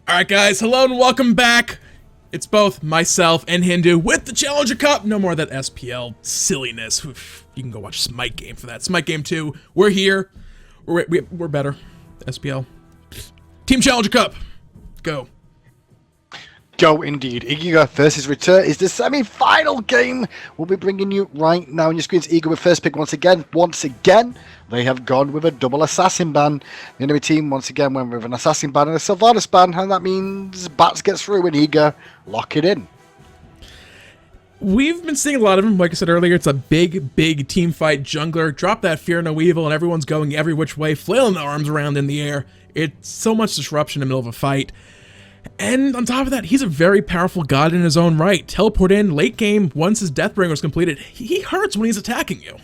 Alright guys, hello and welcome back. It's both myself and Hindu with the Challenger Cup. No more of that SPL silliness. Oof, you can go watch Smite Game for that. Smite Game 2. We're here. We're better. SPL. Team Challenger Cup. Go. Go indeed. Iga versus Return is the semi-final game we'll be bringing you right now on your screens. Iga with first pick once again. They have gone with a double assassin ban. The enemy team once again went with an assassin ban and a Sylvanas ban, and that means Batz gets through and Iga lock it in. We've been seeing a lot of them. Like I said earlier, it's a big team fight. Jungler, drop that fear, no evil, and everyone's going every which way, flailing their arms around in the air. It's so much disruption in the middle of a fight. And on top of that, he's a very powerful god in his own right. Teleport in, late game, once his Deathbringer is completed, he hurts when he's attacking you.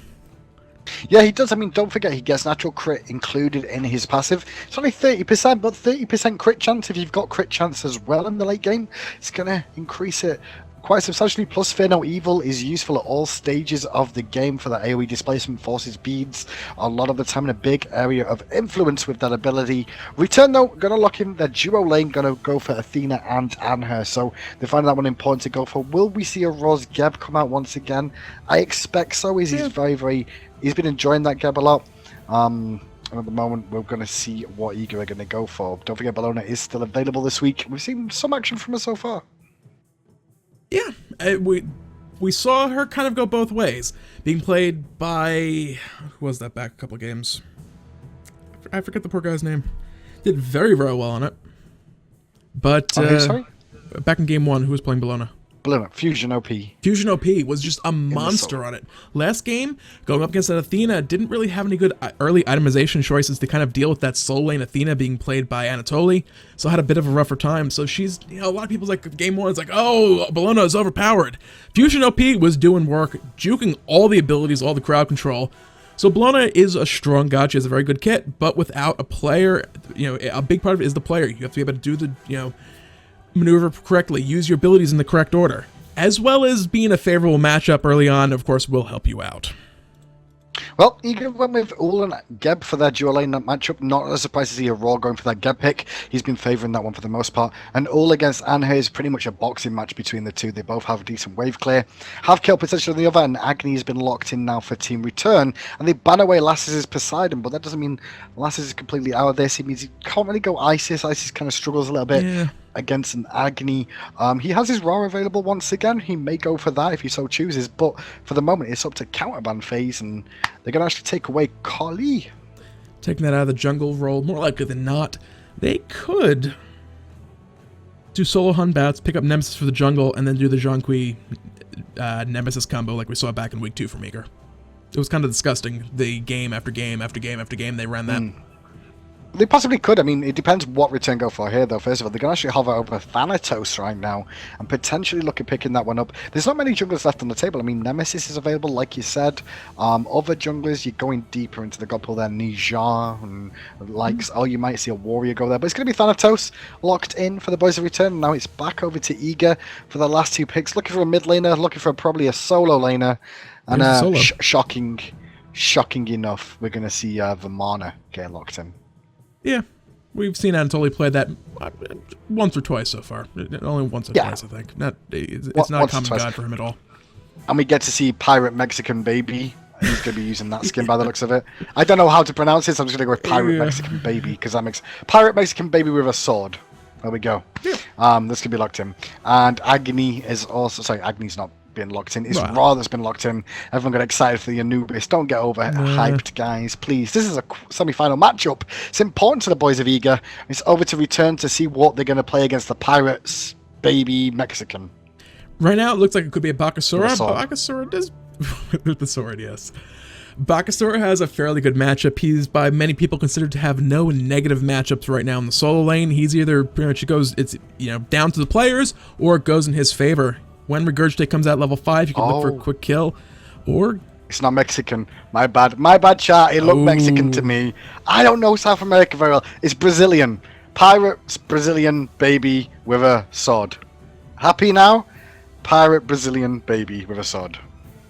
Yeah, he does. I mean, don't forget he gets natural crit included in his passive. It's only 30%, but 30% crit chance. If you've got crit chance as well in the late game, it's going to increase it quite substantially. Plus, Fear No Evil is useful at all stages of the game for that AoE displacement, forces beads a lot of the time in a big area of influence with that ability. Return, though, going to lock in their duo lane, going to go for Athena and Anhur, so they find that one important to go for. Will we see a Roz Geb come out once again? I expect so. He's he's been enjoying that Geb a lot. And at the moment, we're going to see what Iga are going to go for. Don't forget, Bellona is still available this week. We've seen some action from her so far. Yeah, we saw her kind of go both ways. Being played by... who was that back a couple games? I forget the poor guy's name. Did very well on it. But Sorry? Back in game 1, who was playing Bellona? Bellona, Fusion OP. Fusion OP was just a monster on it. Last game, going up against Athena, didn't really have any good early itemization choices to kind of deal with that soul lane Athena being played by Anatoly, so had a bit of a rougher time. So she's, a lot of people's like, game 1 is like, oh, Bellona is overpowered. Fusion OP was doing work, juking all the abilities, all the crowd control. So Bellona is a strong god, she has a very good kit, but without a player, a big part of it is the player. You have to be able to do the, maneuver correctly, use your abilities in the correct order, as well as being a favorable matchup early on, of course, will help you out. Well, Iga went with Ullr and Geb for their dual lane matchup. Not a surprise to see a Raw going for that Geb pick. He's been favouring that one for the most part. And Ullr against Anhur is pretty much a boxing match between the two. They both have a decent wave clear. Have kill potential on the other, and Agni has been locked in now for Team Return. And they ban away Lasses' Poseidon, but that doesn't mean Lasses is completely out of this. It means he can't really go Isis. Isis kind of struggles a little bit against an Agni. He has his Raw available once again. He may go for that if he so chooses, but for the moment it's up to counterban phase, and they're going to actually take away Kali. Taking that out of the jungle role, more likely than not. They could do solo Hun Batz, pick up Nemesis for the jungle, and then do the Zhonghui Nemesis combo like we saw back in week 2 from Ullr. It was kind of disgusting. The game after game after game after game, they ran that. They possibly could. I mean, it depends what Return go for here, though. First of all, they can actually hover over Thanatos right now and potentially look at picking that one up. There's not many junglers left on the table. I mean, Nemesis is available, like you said. Other junglers, you're going deeper into the god pool there. Nijar and likes. Oh, you might see a warrior go there. But it's going to be Thanatos locked in for the boys of Return. Now it's back over to Iga for the last 2 picks. Looking for a mid laner, looking for probably a solo laner. And shocking enough, we're going to see Vamana get locked in. Yeah, we've seen Anatoly play that once or twice so far. Only once or twice, I think. It's not a common god for him at all. And we get to see Pirate Mexican Baby. He's going to be using that skin by the looks of it. I don't know how to pronounce it, so I'm just going to go with Pirate Mexican Baby, because that makes... Pirate Mexican Baby with a sword. There we go. Yeah. This could be locked in. And Agni is also... Sorry, Agni's not been locked in. It's Raw that's been locked in. Everyone got excited for the Anubis. Don't get hyped, guys, please. This is a semi-final matchup. It's important to the boys of Iga. It's over to Return to see what they're going to play against the Pirates Baby Mexican. Right now, it looks like it could be a Bakasura. Bakasura does... with the sword, yes. Bakasura has a fairly good matchup. He's by many people considered to have no negative matchups right now in the solo lane. He's either pretty much down to the players, or it goes in his favor. When Regurgitate comes out level 5, you can look for a quick kill, or... It's not Mexican. My bad, chat. It looked Mexican to me. I don't know South America very well. It's Brazilian. Pirate's Brazilian baby with a sword. Happy now? Pirate Brazilian baby with a sword.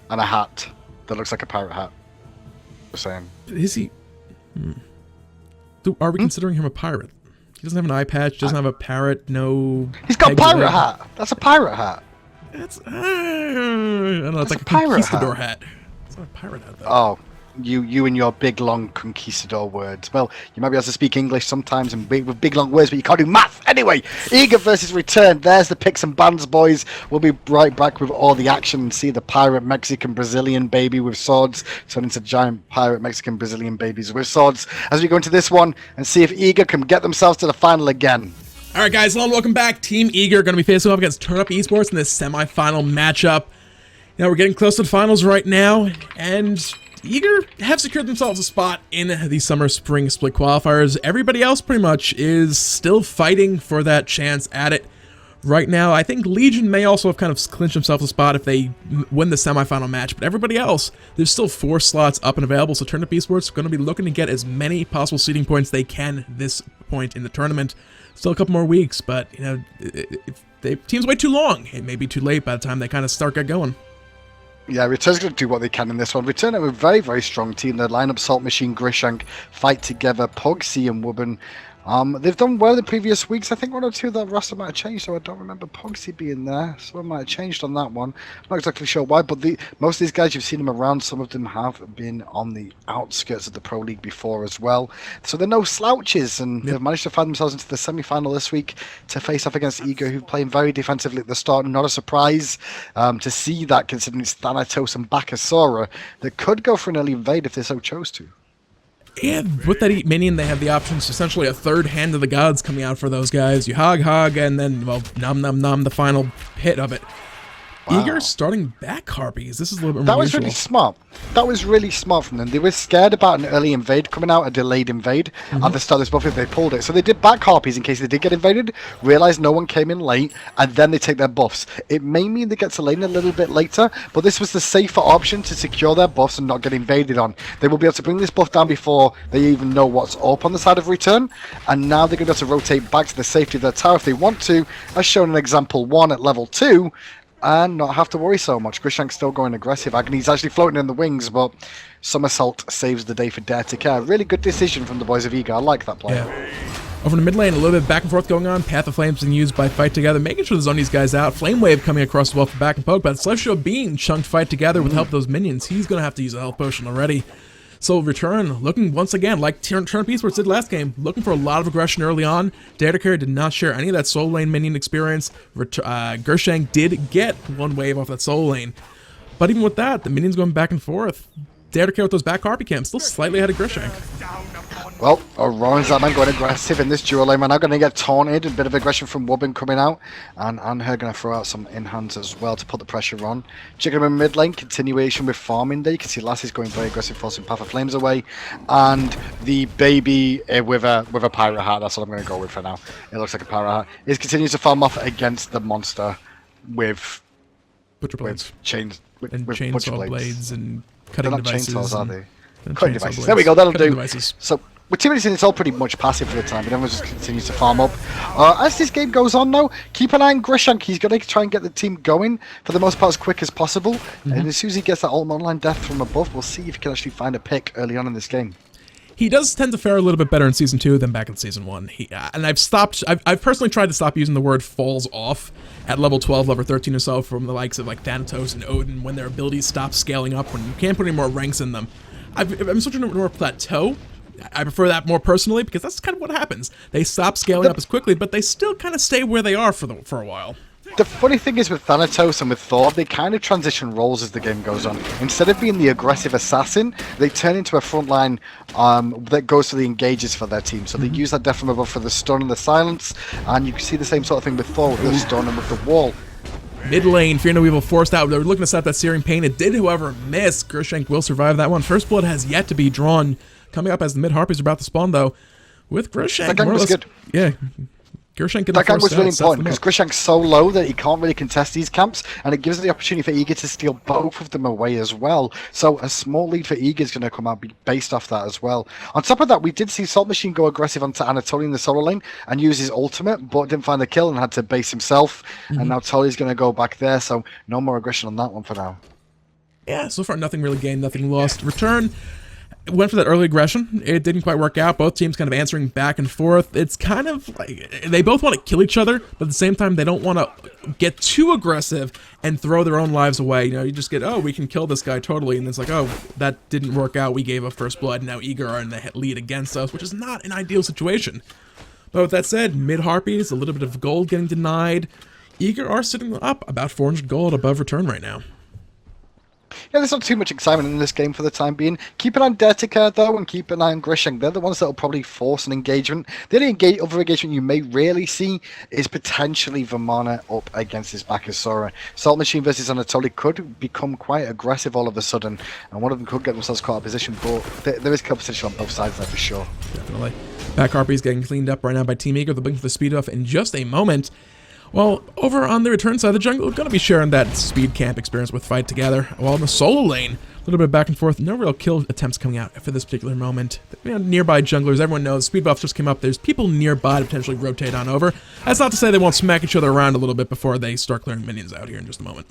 And a hat that looks like a pirate hat. Just saying. Is he... Are we considering him a pirate? doesn't have an eye patch, doesn't have a parrot, no... He's got a pegs pirate leg. hat. That's a pirate hat. It's, I don't know, it's like a pirate conquistador hat. It's not a pirate hat, though. Oh, you and your big, long conquistador words. Well, you might be able to speak English sometimes and with big, long words, but you can't do math. Anyway, Eager versus Return. There's the picks and bans, boys. We'll be right back with all the action and see the pirate Mexican-Brazilian baby with swords turn into giant pirate Mexican-Brazilian babies with swords as we go into this one and see if Eager can get themselves to the final again. All right, guys, hello and welcome back. Team Eager going to be facing off against Turn Up Esports in this semi-final matchup. Now, we're getting close to the finals right now, and Eager have secured themselves a spot in the summer-spring split qualifiers. Everybody else, pretty much, is still fighting for that chance at it right now. I think Legion may also have kind of clinched themselves a spot if they win the semi-final match, but everybody else, there's still 4 slots up and available, so Turn Up Esports are going to be looking to get as many possible seeding points they can this point in the tournament. Still a couple more weeks, but, you know, if the teams wait too long, it may be too late by the time they kind of get going. Yeah, Return's going to do what they can in this one. Return are a very, very strong team. Their lineup, Salt Machine, Grishank, Fight Together, Pugsy, and Wubben. They've done well the previous weeks. I think 1 or 2 of that roster might have changed, so I don't remember Pugsy being there. Someone might have changed on that one. I'm not exactly sure why, but most of these guys, you've seen them around. Some of them have been on the outskirts of the Pro League before as well. So they're no slouches, and they've managed to find themselves into the semi-final this week to face off against Eager, who are playing very defensively at the start. Not a surprise to see that, considering it's Thanatos and Bakasura that could go for an early invade if they so chose to. And with that Eat Minion, they have the options, essentially a third Hand of the Gods coming out for those guys. You hog, and then, well, nom, the final hit of it. Wow. Eager starting back Harpies. This is a little bit more unusual. Really smart. That was really smart from them. They were scared about an early invade coming out, a delayed invade at the start of this buff if they pulled it. So they did back Harpies in case they did get invaded, realized no one came in late, and then they take their buffs. It may mean they get to lane a little bit later, but this was the safer option to secure their buffs and not get invaded on. They will be able to bring this buff down before they even know what's up on the side of Return, and now they're going to be able to rotate back to the safety of their tower if they want to, as shown in example 1 at level 2, and not have to worry so much. Grishank's still going aggressive. Agni's actually floating in the wings, but Somersault saves the day for Dare to Care. Really good decision from the boys of Eager. I like that player. Yeah. Over in the mid lane, a little bit back and forth going on. Path of Flames being used by Fight Together, making sure to zone these guys out. Flame Wave coming across the wall for back and poke, but Celestial Being chunked Fight Together with help of those minions. He's going to have to use a health potion already. So Return, looking once again, like Turn Up Esports did last game, looking for a lot of aggression early on. Dare to Care did not share any of that soul lane minion experience. Grishank did get 1 wave off that soul lane. But even with that, the minions going back and forth. Dare to Care with those back Harpy camps, still slightly ahead of Grishank. Well, Rowan's that man going aggressive in this duel lane. We're now going to get taunted. A bit of aggression from Wubben coming out. And Anhur going to throw out some in-hands as well to put the pressure on. Chicken in mid lane, continuation with farming there. You can see Lassie's going very aggressive, forcing Path of Flames away. And the baby with a pirate hat, that's what I'm going to go with for now. It looks like a pirate hat. It continues to farm off against the monster with Butcher Blades. With chainsaw blades and cutting devices. They're not chainsaws, are they? Cutting devices. There we go, that'll do. So, with 2 minutes in, it's all pretty much passive for the time, but everyone just continues to farm up. As this game goes on, though, keep an eye on Grishank. He's going to try and get the team going, for the most part, as quick as possible. And as soon as he gets that Ultimate Online Death from above, we'll see if he can actually find a pick early on in this game. He does tend to fare a little bit better in Season 2 than back in Season 1. And I've personally tried to stop using the word falls off at level 12, level 13 or so from the likes of like Thanatos and Odin when their abilities stop scaling up, when you can't put any more ranks in them. I'm switching to more plateau. I prefer that more personally because that's kind of what happens. They stop scaling up as quickly, but they still kind of stay where they are for a while. The funny thing is with Thanatos and with Thor, they kind of transition roles as the game goes on. Instead of being the aggressive assassin, they turn into a frontline that goes to the engages for their team. So they use that death from above for the stun and the silence, and you can see the same sort of thing with Thor with the stun and with the wall. Mid lane, Fear No Evil forced out. They were looking to stop that Searing Pain. It did, however, miss. Grishank will survive that one. First Blood has yet to be drawn. Coming up as the mid Harpies are about to spawn, though, with Grishank. That gang was good. Yeah. Grishank that gang was really important because Grishank's so low that he can't really contest these camps, and it gives the opportunity for Eager to steal both of them away as well. So a small lead for Eager is going to come out based off that as well. On top of that, we did see Salt Machine go aggressive onto Anatoly in the solo lane and use his ultimate, but didn't find the kill and had to base himself. And now Tolly's going to go back there, so no more aggression on that one for now. Yeah, so far nothing really gained, nothing lost. Return went for that early aggression. It didn't quite work out. Both teams kind of answering back and forth. It's kind of like they both want to kill each other, but at the same time, they don't want to get too aggressive and throw their own lives away. You know, you just get, oh, we can kill this guy totally, and it's like, oh, that didn't work out. We gave up first blood. Now Ullr are in the lead against us, which is not an ideal situation. But with that said, mid Harpies, a little bit of gold getting denied. Ullr are sitting up about 400 gold above return right now. Yeah, there's not too much excitement in this game for the time being. Keep an eye on Detica, though, and keep an eye on Grishang. They're the ones that will probably force an engagement. The only other engagement you may rarely see is potentially Vamana up against this Bakasura. Salt Machine versus Anatoly could become quite aggressive all of a sudden, and one of them could get themselves caught out of position, but there is competition on both sides there for sure. Definitely. Back Harpies getting cleaned up right now by Team Ullr. They're looking for the speed buff in just a moment. Well, over on the return side of the jungle, we're going to be sharing that speed camp experience with Fight together. While in the solo lane, a little bit of back and forth, no real kill attempts coming out for this particular moment. You know, nearby junglers, everyone knows, speed buffs just came up. There's people nearby to potentially rotate on over. That's not to say they won't smack each other around a little bit before they start clearing minions out here in just a moment.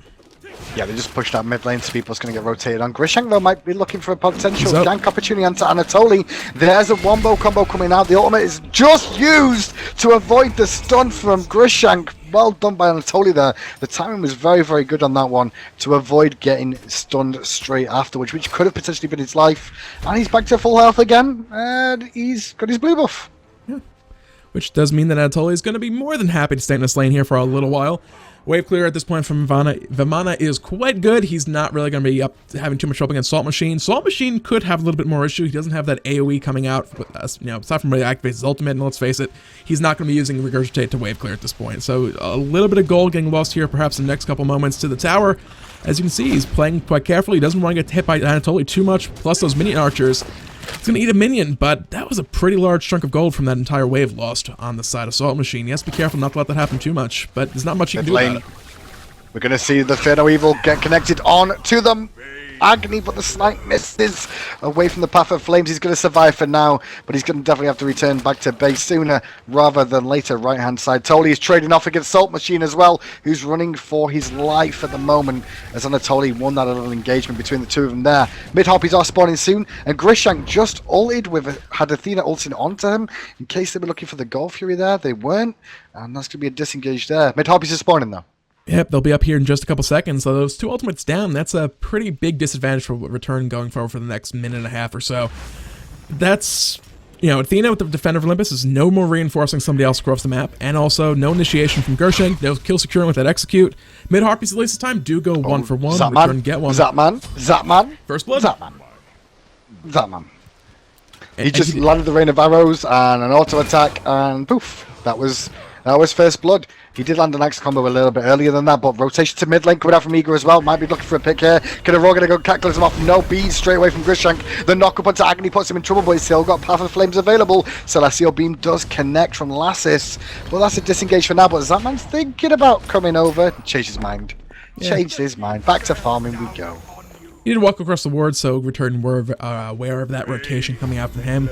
Yeah, they just pushed out mid lane, so people's going to get rotated on. Grishang, though, might be looking for a potential gank opportunity onto Anatoly. There's a wombo combo coming out. The ultimate is just used to avoid the stun from Grishang. Well done by Anatoly there. The timing was very, very good on that one to avoid getting stunned straight afterwards, which could have potentially been his life. And he's back to full health again, and he's got his blue buff. Yeah. Which does mean that Anatoly is going to be more than happy to stay in this lane here for a little while. Wave clear at this point from Vamana. Vamana is quite good. He's not really going to be up having too much trouble against Salt Machine. Salt Machine could have a little bit more issue. He doesn't have that AoE coming out. You know, aside from really activates his ultimate, and let's face it, he's not going to be using Regurgitate to wave clear at this point. So a little bit of gold getting lost here, perhaps in the next couple moments to the tower. As you can see, he's playing quite carefully. He doesn't want to get hit by Anatoly too much, plus those minion archers. He's going to eat a minion, but that was a pretty large chunk of gold from that entire wave lost on the side of Salt Machine. He has to be careful not to let that happen too much, but there's not much you can do about it. We're going to see the Inferno Evil get connected on to them. Agni, but the snipe misses away from the path of flames. He's going to survive for now, but he's going to definitely have to return back to base sooner rather than later. Right hand side, Toly is trading off against Salt Machine as well, who's running for his life at the moment as Anatoly won that little engagement between the two of them there. Mid Harpies are spawning soon, and Grishang just ulted had Athena ulting onto him in case they were looking for the Gold Fury there. They weren't, and that's going to be a disengage there. Mid Harpies is spawning though. Yep, they'll be up here in just a couple seconds. So those two ultimates down, that's a pretty big disadvantage for return going forward for the next minute and a half or so. That's, you know, Athena with the Defender of Olympus is no more reinforcing somebody else across the map, and also no initiation from Grishang, no kill securing with that execute. Mid Harpies at least this time do go 1 for 1, Zatman, return get one. Zatman. First blood. Zatman. He just landed the rain of arrows and an auto attack, and poof, that was first blood. He did land an axe combo a little bit earlier than that, but rotation to mid lane coming out from Ullr as well. Might be looking for a pick here. Can Aurora gonna go cataclysm off? No, beads straight away from Grishang. The knock up onto Agni puts him in trouble, but he's still got Path of Flames available. Celestial Beam does connect from Lassus. Well, that's a disengage for now, but Zatman's thinking about coming over. Changed his mind. Changed his mind. Back to farming we go. He did walk across the ward, so return were aware of that rotation coming out from him.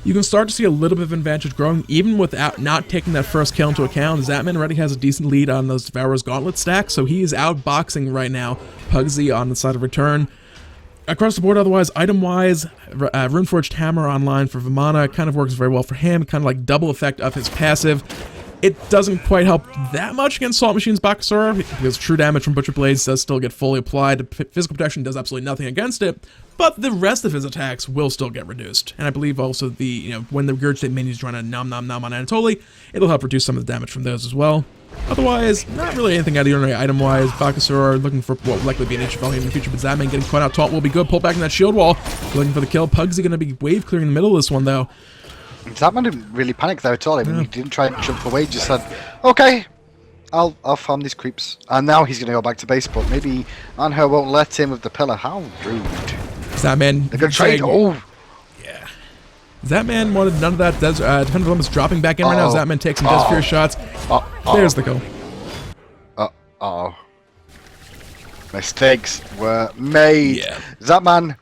You can start to see a little bit of advantage growing, even without not taking that first kill into account. Zatman already has a decent lead on those Devourer's Gauntlet stack, so he is outboxing right now Pugsy on the side of return. Across the board, otherwise, item-wise, Runeforged Hammer online for Vamana kind of works very well for him, kind of like double effect of his passive. It doesn't quite help that much against Salt Machine's Bakasura, because true damage from Butcher Blades does still get fully applied. Physical protection does absolutely nothing against it, but the rest of his attacks will still get reduced. And I believe also the, you know, when the Regurgitate minions trying to nom nom nom on Anatoly, it'll help reduce some of the damage from those as well. Otherwise, not really anything out of the ordinary item-wise. Bakasura looking for what will likely be an HFL here in the future, but Zatman getting caught out taunt will be good. Pull back in that shield wall, looking for the kill. Pugsy going to be wave clearing in the middle of this one, though. Zatman didn't really panic there at all. I mean, he didn't try and jump away. Just said, "Okay, I'll farm these creeps." And now he's going to go back to base, but maybe Anhur won't let him with the pillar. How rude! Zatman, they're going to trade. Oh, yeah. Zatman wanted none of that. Defender of Olympus dropping back in right now. Zatman takes some Desert Fury shots. There's the goal. Mistakes were made. Yeah. Zatman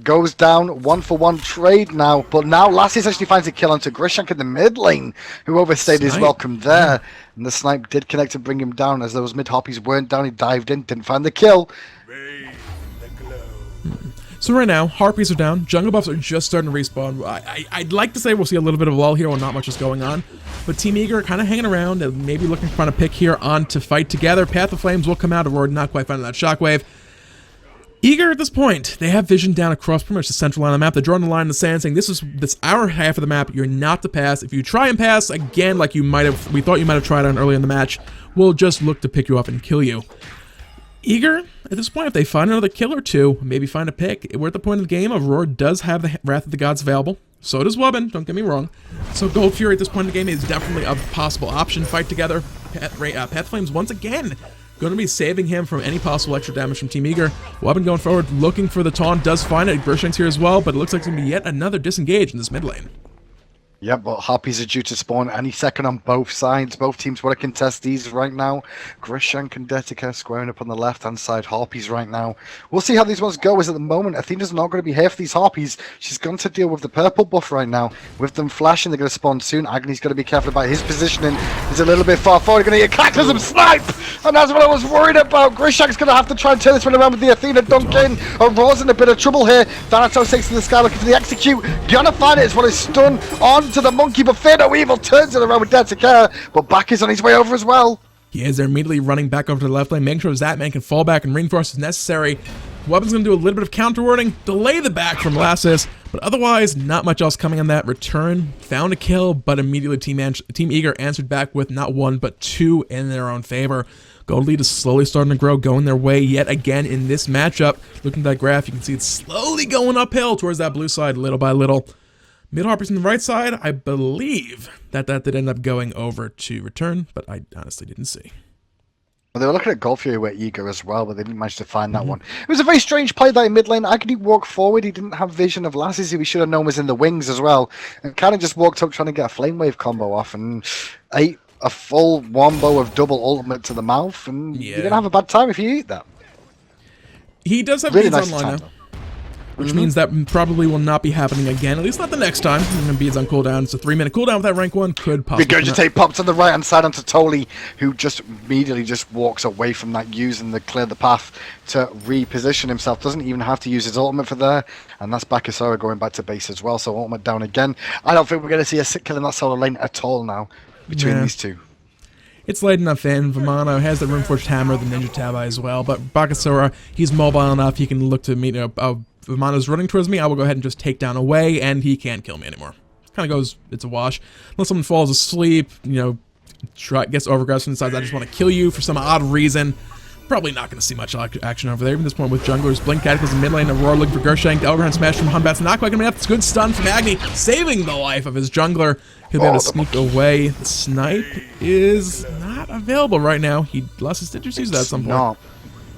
goes down 1-for-1 trade now, but now Lassus actually finds a kill onto Grishang in the mid lane, who overstayed his welcome there. And the snipe did connect to bring him down. As those mid Harpies weren't down, he dived in, didn't find the kill. So right now, Harpies are down, jungle buffs are just starting to respawn. I'd like to say we'll see a little bit of a lull here when not much is going on, but Team Eager kind of hanging around and maybe looking to find a pick here on to fight together. Path of Flames will come out, Aurora not quite finding that shockwave. Eager at this point, they have vision down across pretty much the central line of the map. They're drawing the line in the sand saying this our half of the map, you're not to pass. If you try and pass, again, like we thought you might have tried on early in the match, we'll just look to pick you up and kill you. Eager, at this point, if they find another kill or two, maybe find a pick, we're at the point of the game. Aurora does have the Wrath of the Gods available. So does Wubbin, don't get me wrong. So Gold Fury at this point in the game is definitely a possible option. Fight together. Path Flames once again going to be saving him from any possible extra damage from Team Eager. Wubbin going forward, looking for the taunt, does find it. Grishang's here as well, but it looks like it's going to be yet another disengage in this mid lane. Yep, but Harpies are due to spawn any second on both sides. Both teams want to contest these right now. Grishang and Detica squaring up on the left-hand side. Harpies right now. We'll see how these ones go, as at the moment, Athena's not going to be here for these Harpies. She's going to deal with the purple buff right now. With them flashing, they're going to spawn soon. Agni's got to be careful about his positioning. He's a little bit far forward. Going to get Cataclysm snipe! And that's what I was worried about. Grishang's going to have to try and turn this one around with the Athena dunk in. Aurora's in a bit of trouble here. Thanatos takes to the sky looking for the execute. Gonna find it. It's what is stun on to the monkey, but Fear No Evil turns it around with Detica, but Back is on his way over as well. He is. They're immediately running back over to the left lane, making sure Zatman can fall back and reinforce as necessary. Wubbin's going to do a little bit of counter warding, delay the back from Lassus, but otherwise, not much else coming on that return. Found a kill, but immediately Team Eager answered back with not one, but two in their own favor. Gold lead is slowly starting to grow, going their way yet again in this matchup. Looking at that graph, you can see it's slowly going uphill towards that blue side, little by little. Mid Harpies on the right side, I believe that did end up going over to return, but I honestly didn't see. Well, they were looking at Gold Fury with Eager as well, but they didn't manage to find that one. It was a very strange play that in mid lane. Agni walked forward. He didn't have vision of Lassus, who we should have known was in the wings as well, and kind of just walked up trying to get a Flame Wave combo off and ate a full wombo of double ultimate to the mouth, and you're going to have a bad time if you eat that. He does have really beads nice online now, which means that probably will not be happening again, at least not the next time. Beads on cooldown. It's a 3-minute cooldown with that rank 1. Could possibly Regurgitate pops on the right hand side onto Toli, who just immediately just walks away from that, using the clear the path to reposition himself. Doesn't even have to use his ultimate for there, and that's Bakasura going back to base as well, so ultimate down again. I don't think we're going to see a sick kill in that solo lane at all now between these two. It's late enough in. Vamana has the Runeforged Hammer, the Ninja Tabi as well, but Bakasura, he's mobile enough, he can look to meet Vamana's running towards me, I will go ahead and just take down away, and he can't kill me anymore. Kind of goes, it's a wash. Unless someone falls asleep, gets overaggressive and decides I just want to kill you for some odd reason. Probably not going to see much action over there. Even at this point with junglers, Blink Cataclysm mid lane, Aurora looking for Gershang, the overhand smash from Batz, not quite coming up. It's a good stun from Agni, saving the life of his jungler. He'll be able to sneak away. The snipe is not available right now. He lost his stitchers, use that at some point. No.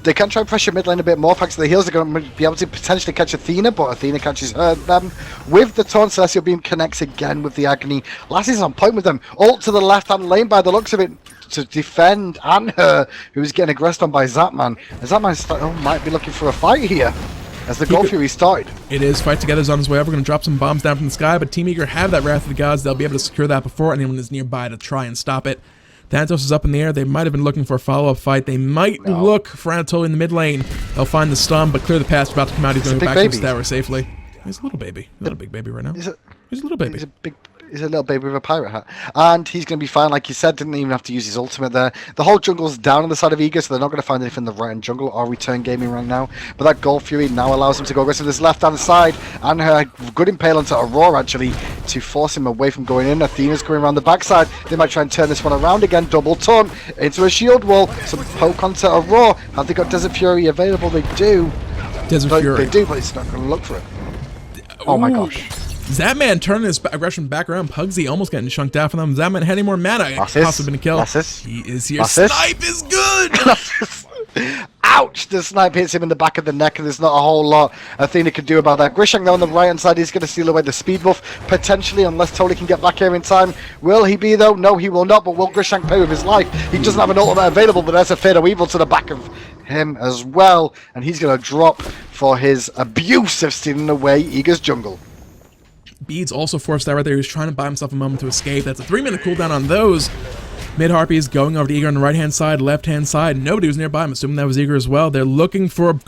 They can try and pressure mid lane a bit more thanks to the heals. They're going to be able to potentially catch Athena, but Athena catches them with the taunt. Celestial Beam connects again with the Agni. Lassie's on point with them. Ult to the left-hand lane by the looks of it to defend Anhur, who's getting aggressed on by Zatman. And Zatman might be looking for a fight here as the Gold Fury started. It is. Fight Together's on his way over. We're going to drop some bombs down from the sky, but Team Eager have that Wrath of the Gods. They'll be able to secure that before anyone is nearby to try and stop it. Thanatos is up in the air. They might have been looking for a follow-up fight. They might look for Anatoly in the mid lane. They'll find the stun, but clear the path. About to come out. He's going back to his tower safely. He's a little baby. Not a big baby right now. He's a little baby. He's a little baby with a pirate hat. And he's going to be fine, like you said. Didn't even have to use his ultimate there. The whole jungle's down on the side of Eager, so they're not going to find anything in the right-hand jungle or return gaming right now. But that Gold Fury now allows him to go aggressive this left-hand side. And her good impale onto Aurora, actually, to force him away from going in. Athena's going around the backside. They might try and turn this one around again. Double taunt into a shield wall. Some poke onto Aurora. Have they got Desert Fury available? They do. Fury. They do, but it's not going to look for it. Oh my gosh. Zatman turning his aggression back around. Pugsy almost getting chunked out for them. Zatman had any more mana. Possibly been a kill. He is here. Snipe is good! Ouch! The snipe hits him in the back of the neck, and there's not a whole lot Athena can do about that. Grishang now on the right-hand side, he's going to steal away the speed buff, potentially, unless Toli can get back here in time. Will he be, though? No, he will not, but will Grishang pay with his life? He doesn't have an ultimate available, but there's a Fear No Evil to the back of him as well, and he's going to drop for his abuse of stealing away Eager's jungle. Beads also forced that right there. He was trying to buy himself a moment to escape. That's a 3-minute cooldown on those. Mid Harpies going over to Eager on the right-hand side, left-hand side. Nobody was nearby. I'm assuming that was Eager as well. They're looking for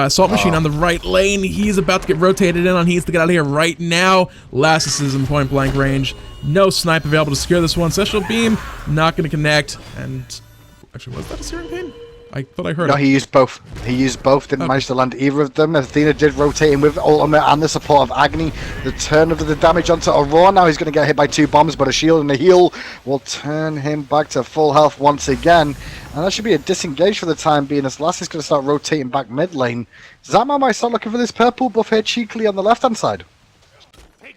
Salt Machine on the right lane. He's about to get rotated in on. He needs to get out of here right now. Lassus is in point-blank range. No snipe available to secure this one. Celestial Beam not going to connect. And actually, was that a Searing Pain? I thought I heard it. No, he used both. He used both, didn't manage to land either of them. Athena did rotate in with ultimate and the support of Agni. The turn of the damage onto Ullr. Now he's going to get hit by 2 bombs, but a shield and a heal will turn him back to full health once again. And that should be a disengage for the time being, as Lass is going to start rotating back mid lane. Zama might start looking for this purple buff here cheekily on the left-hand side.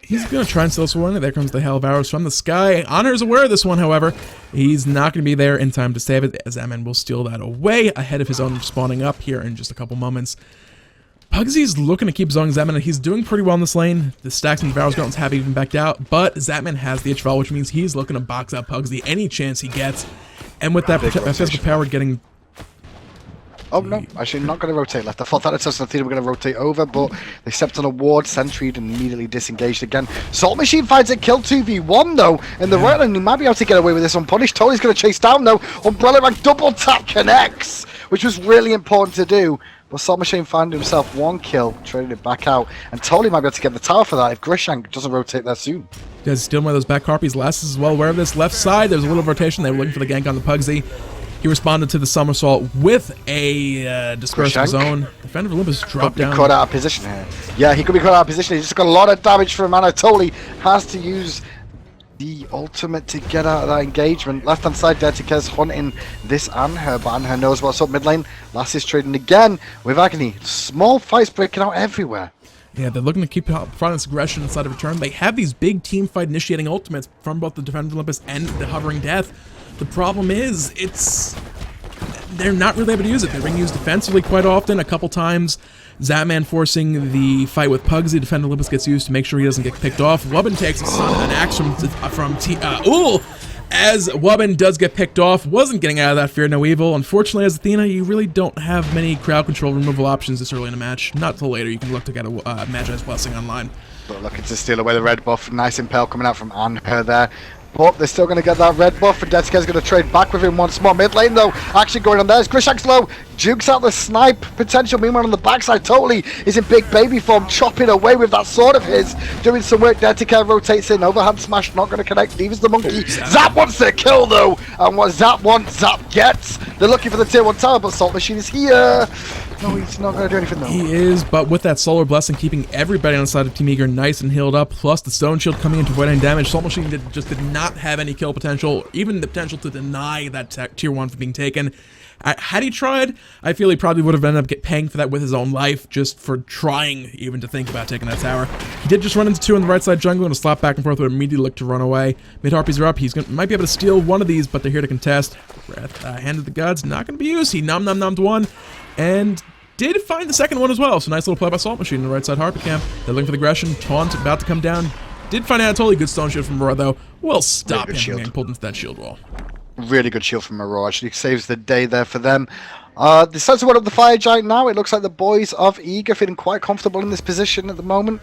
He's going to try and steal this one. There comes the hail of arrows from the sky. Anhur is aware of this one, however. He's not going to be there in time to save it, as Zaman will steal that away ahead of his own spawning up here in just a couple moments. Pugsy's looking to keep zoning Zatman, and he's doing pretty well in this lane. The stacks and Varus Gauntlet's have even backed out, but Zatman has the HVAL, which means he's looking to box out Pugsy any chance he gets. And with that physical power getting... Oh no, actually not going to rotate left. I thought Thanatos and Athena were going to rotate over, but they stepped on a ward, sentried, and immediately disengaged again. Salt Machine finds a kill 2v1 though, in the right lane. He might be able to get away with this unpunished. Tony's going to chase down though. Umbrella Rank double tap connects, which was really important to do. But Salt Machine found himself 1 kill, traded it back out, and Tony might be able to get the tower for that if Grishank doesn't rotate there soon. Guys, stealing one of those back harpies. Lassus is well aware of this. Left side, there's a little rotation. They were looking for the gank on the Pugsy. He responded to the somersault with a dispersed of his own. Defender of Olympus dropped down. Caught out of position here. Yeah, he could be caught out of position. He just got a lot of damage from Anatoly. Has to use the ultimate to get out of that engagement. Left hand side, Dirty's hunting this Anhur, but Anhur knows what's up mid lane. Lass is trading again with Agni. Small fights breaking out everywhere. Yeah, they're looking to keep Front's aggression inside of return. They have these big team fight initiating ultimates from both the Defender of Olympus and the Hovering Death. The problem is, they're not really able to use it. They're being used defensively quite often. A couple times, Zatman forcing the fight with Pugsy. Defender Olympus gets used to make sure he doesn't get picked off. Wubbin takes an axe from Ullr. As Wubbin does get picked off, wasn't getting out of that Fear No Evil. Unfortunately, as Athena, you really don't have many crowd control removal options this early in a match. Not till later. You can look to get a Magi's Blessing online. But looking to steal away the red buff. Nice impale coming out from Anhur there. But they're still going to get that red buff, and Detska's going to trade back with him once more. Mid lane though, action going on there. Grishank's low, jukes out the snipe potential. Meanwhile on the backside, Totally is in big baby form, chopping away with that sword of his, doing some work. Detka rotates in, overhand smash, not going to connect. Leaves the monkey. Zap wants the kill though, and what Zap wants, Zap gets. They're looking for the tier 1 tower, but Salt Machine is here. No, he's not going to do anything though. He is, but with that Solar Blessing keeping everybody on the side of Team Eager nice and healed up, plus the Stone Shield coming in to avoid any damage, Salt Machine just did not have any kill potential, even the potential to deny that tier 1 from being taken. Had he tried, I feel he probably would have ended up paying for that with his own life, just for trying even to think about taking that tower. He did just run into 2 on the right side jungle and a slap back and forth, but immediately looked to run away. Mid Harpies are up. Might be able to steal one of these, but they're here to contest. Hand of the Gods, not going to be used. He nommed one, and did find the second one as well. So nice little play by Salt Machine on the right side Harpy camp. They're looking for the aggression. Taunt about to come down. Did find Anatoly. Good Stone Shield from Aurora though. Will stop him from getting pulled into that shield wall. Really good shield from Aurora. Actually saves the day there for them. The sense of what of the Fire Giant now. It looks like the boys of Eager feeling quite comfortable in this position at the moment.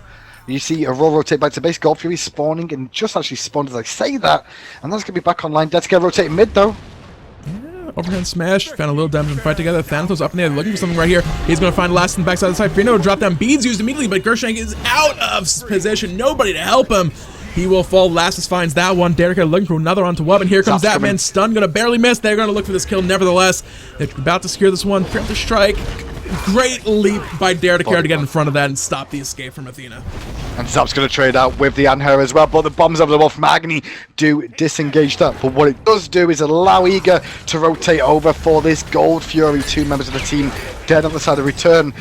You see Aurora rotate back to base. Gold Fury spawning, and just actually spawned as I say that. And that's going to be back online. Detka rotating mid though. Overhand smash, found a little damage and fight together. Thanatos up in there, looking for something right here. He's going to find last in the backside of the side. Frino drop down, beads used immediately, but Gershank is out of position. Nobody to help him. He will fall. Lassus finds that one. Derek looking for another onto Wubbin. Here comes that man. Stun, going to barely miss. They're going to look for this kill nevertheless. They're about to secure this one. Preemptive strike. Great leap by Derek to get in front of that and stop the escape from Athena. And Zap's going to trade out with the Anhur as well, but the bombs over the wall from Agni do disengage that. But what it does do is allow Eager to rotate over for this Gold Fury. 2 members of the team dead on the side of return.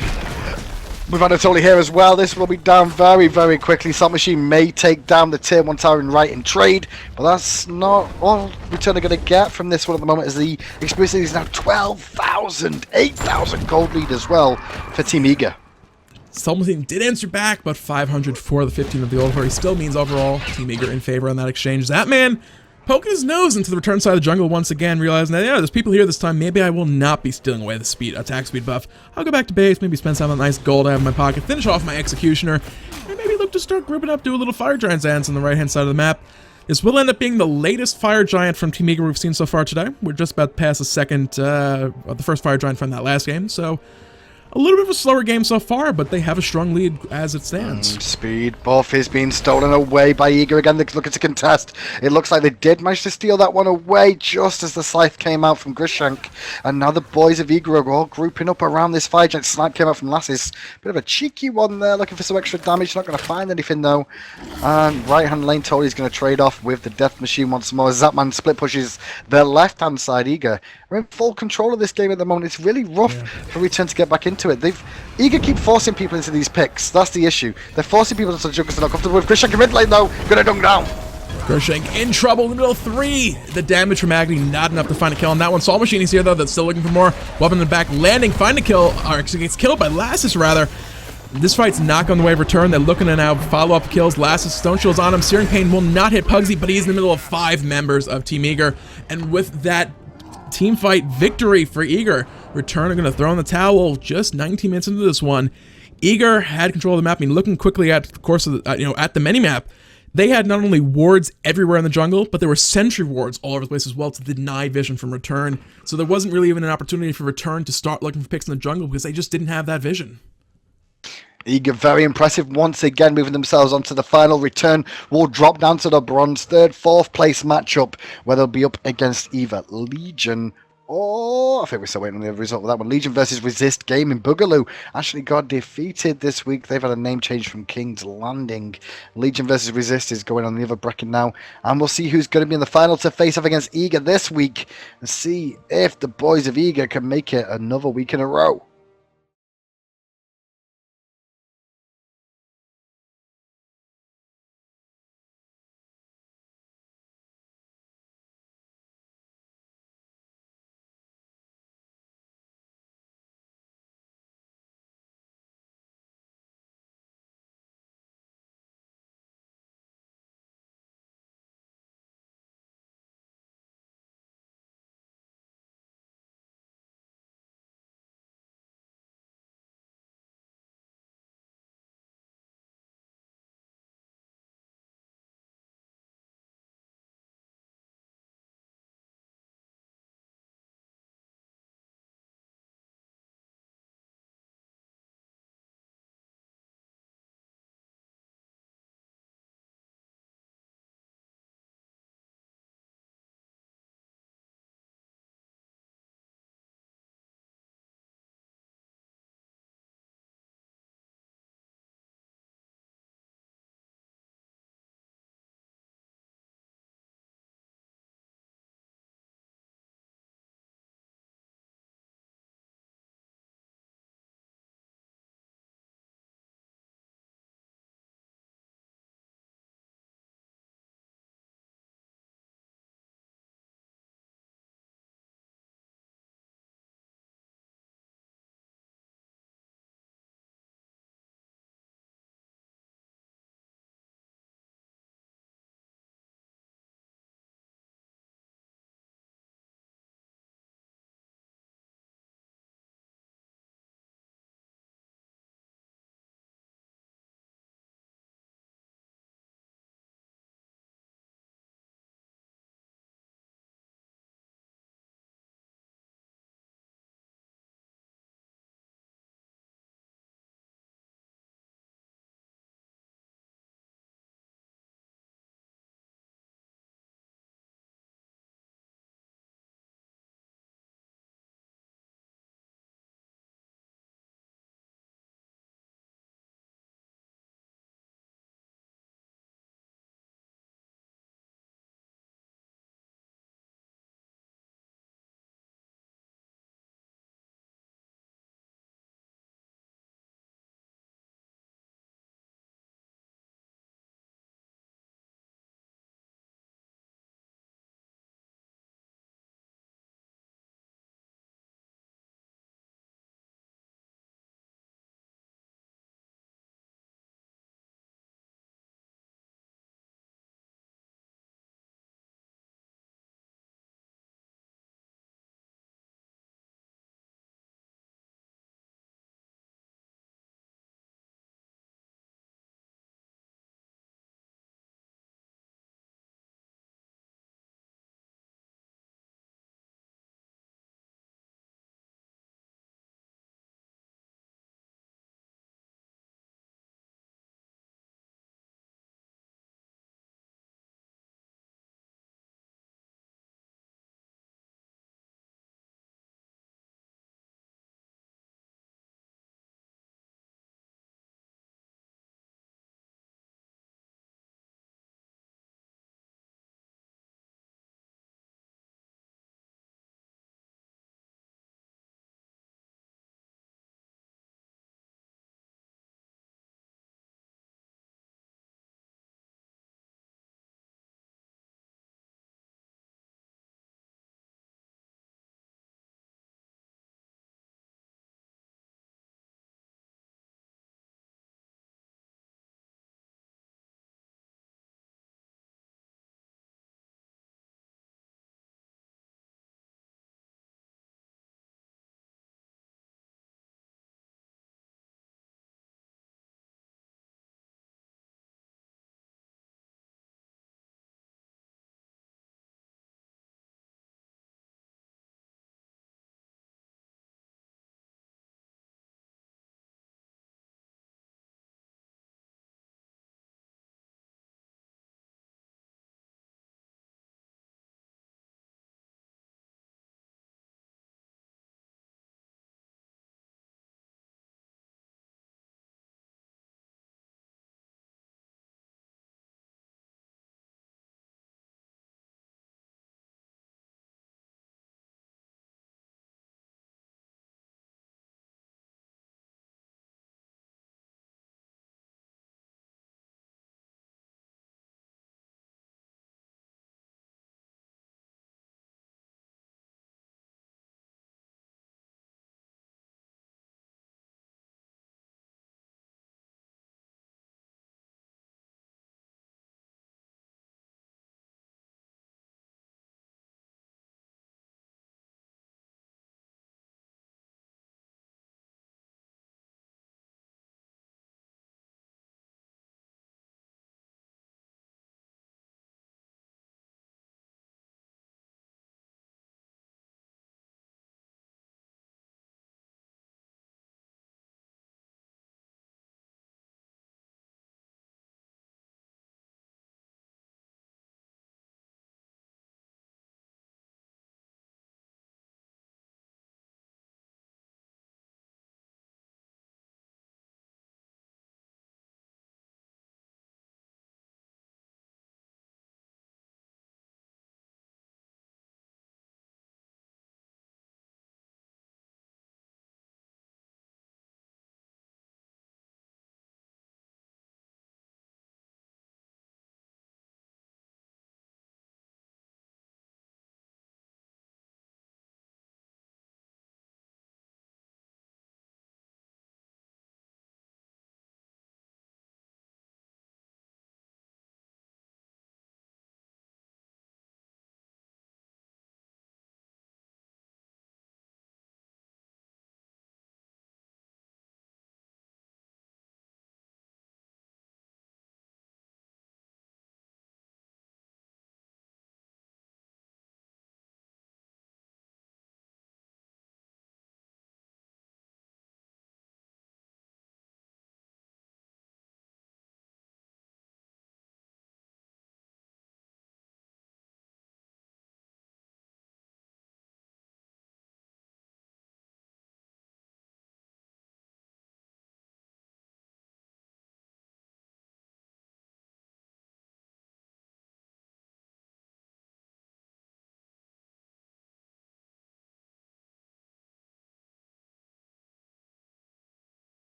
With Anatoly here as well, this will be down very, very quickly. Salt Machine may take down the tier 1 tower in right in trade, but that's not all Return are going to get from this one at the moment, as the experience is now 12,000, 8,000 gold lead as well for Team Eager. Salt Machine did answer back, but 500 for the 15 of the Ullr still means overall Team Eager in favor on that exchange. That man poking his nose into the return side of the jungle once again, realizing that, yeah, there's people here this time. Maybe I will not be stealing away the attack speed buff. I'll go back to base, maybe spend some of that nice gold I have in my pocket, finish off my Executioner, and maybe look to start grouping up, do a little Fire Giant dance on the right-hand side of the map. This will end up being the latest Fire Giant from Team Eagle we've seen so far today. We're just about past the first Fire Giant from that last game, so a little bit of a slower game so far, but they have a strong lead as it stands. Speed buff is being stolen away by Ullr again. They're looking to contest. It looks like they did manage to steal that one away just as the scythe came out from Grishank. And now the boys of Ullr are all grouping up around this Fire Giant. Snipe came out from Lasses. Bit of a cheeky one there, looking for some extra damage. Not going to find anything though. And right hand lane Tony's going to trade off with the Death Machine once more. Zapman split pushes their left hand side. Ullr are in full control of this game at the moment. It's really rough for Return to get back into it. Ullr keep forcing people into these picks. That's the issue. They're forcing people into the junkers they're not comfortable with. Grishank in mid lane though. Gonna dunk down. Grishank in trouble in the middle of 3. The damage from Agni not enough to find a kill on that one. Soul Machine is here though. That's still looking for more. Weapon in the back, landing, find a kill. Or actually gets killed by Lassus rather. This fight's not going the way of Return. They're looking to now follow up kills. Lassus Stone Shield's on him. Searing Pain will not hit Pugsy, but he's in the middle of 5 members of Team Ullr. And with that team fight victory for Ullr, Return are going to throw in the towel just 19 minutes into this one. Ullr had control of the map. I mean, looking quickly at the course of the, at the minimap, they had not only wards everywhere in the jungle, but there were sentry wards all over the place as well to deny vision from Return. So there wasn't really even an opportunity for Return to start looking for picks in the jungle because they just didn't have that vision. Ullr very impressive once again, moving themselves onto the final. Return will drop down to the bronze 3rd, 4th place matchup where they'll be up against either Legion or, I think we're still waiting on the result of that one. Legion versus Resist Gaming. Boogaloo actually got defeated this week. They've had a name change from King's Landing. Legion versus Resist is going on the other bracket now, and we'll see who's going to be in the final to face off against Ullr this week and see if the boys of Ullr can make it another week in a row.